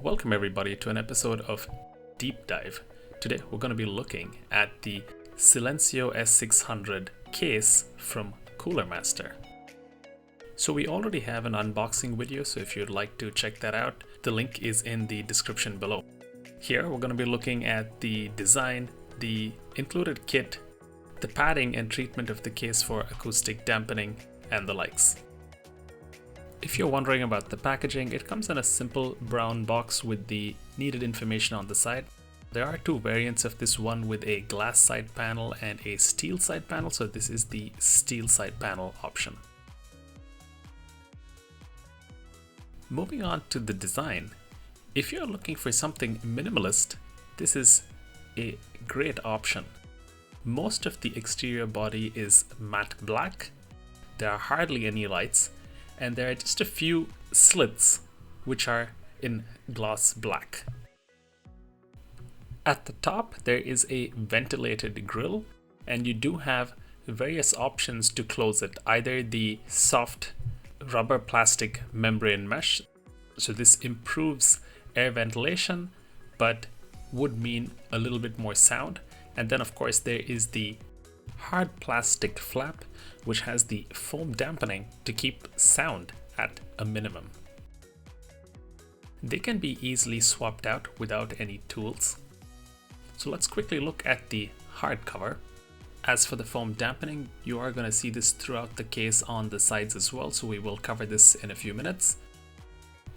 Welcome everybody to an episode of Deep Dive. Today we're going to be looking at the Silencio S600 case from Cooler Master. So we already have an unboxing video, so if you'd like to check that out, the link is in the description below. Here we're going to be looking at the design, the included kit, the padding and treatment of the case for acoustic dampening, and the likes. If you're wondering about the packaging, it comes in a simple brown box with the needed information on the side. There are two variants of this, one with a glass side panel and a steel side panel, so this is the steel side panel option. Moving on to the design, if you're looking for something minimalist, this is a great option. Most of the exterior body is matte black, there are hardly any lights, and there are just a few slits which are in gloss black. At the top there is a ventilated grille, and you do have various options to close it, either the soft rubber plastic membrane mesh, so this improves air ventilation but would mean a little bit more sound, and then of course there is the hard plastic flap which has the foam dampening to keep sound at a minimum. They can be easily swapped out without any tools. So let's quickly look at the hard cover. As for the foam dampening, you are going to see this throughout the case on the sides as well, so we will cover this in a few minutes.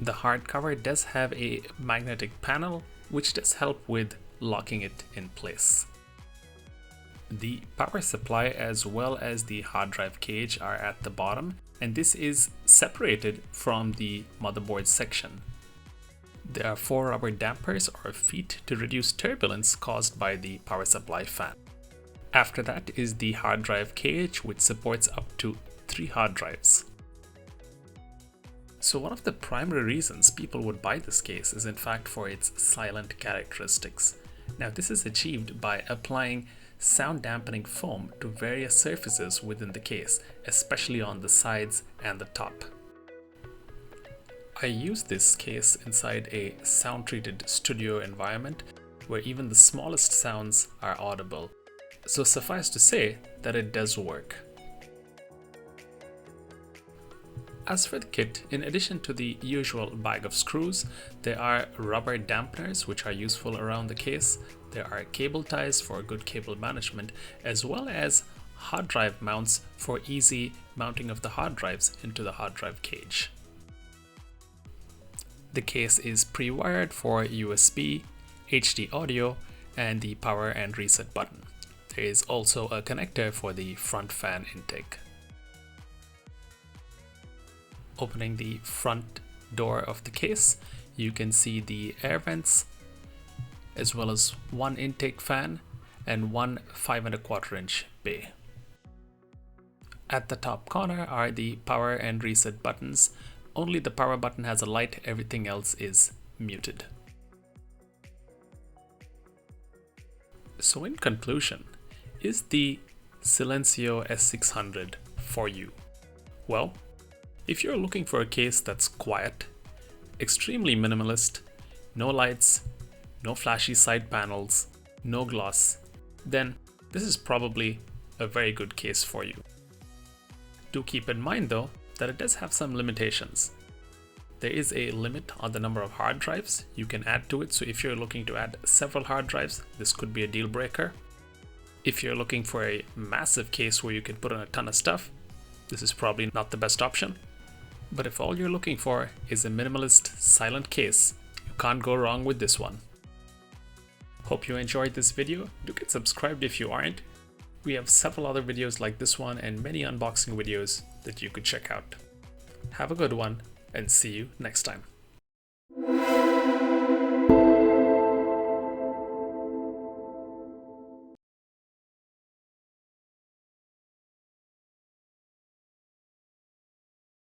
The hard cover does have a magnetic panel which does help with locking it in place. The power supply as well as the hard drive cage are at the bottom, and this is separated from the motherboard section. There are 4 rubber dampers or feet to reduce turbulence caused by the power supply fan. After that is the hard drive cage, which supports up to 3 hard drives. So one of the primary reasons people would buy this case is in fact for its silent characteristics. Now this is achieved by applying sound dampening foam to various surfaces within the case, especially on the sides and the top. I use this case inside a sound-treated studio environment where even the smallest sounds are audible, so suffice to say that it does work. As for the kit, in addition to the usual bag of screws, there are rubber dampeners which are useful around the case. There are cable ties for good cable management, as well as hard drive mounts for easy mounting of the hard drives into the hard drive cage. The case is pre-wired for USB, HD audio, and the power and reset button. There is also a connector for the front fan intake. Opening the front door of the case, you can see the air vents, as well as one intake fan and one 5 1/4 inch bay. At the top corner are the power and reset buttons. Only the power button has a light, everything else is muted. So in conclusion, is the Silencio S600 for you? Well, if you're looking for a case that's quiet, extremely minimalist, no lights, no flashy side panels, no gloss, then this is probably a very good case for you. Do keep in mind though that it does have some limitations. There is a limit on the number of hard drives you can add to it, so if you're looking to add several hard drives, this could be a deal breaker. If you're looking for a massive case where you can put on a ton of stuff, this is probably not the best option. But if all you're looking for is a minimalist, silent case, you can't go wrong with this one. Hope you enjoyed this video. Do get subscribed if you aren't. We have several other videos like this one and many unboxing videos that you could check out. Have a good one and see you next time.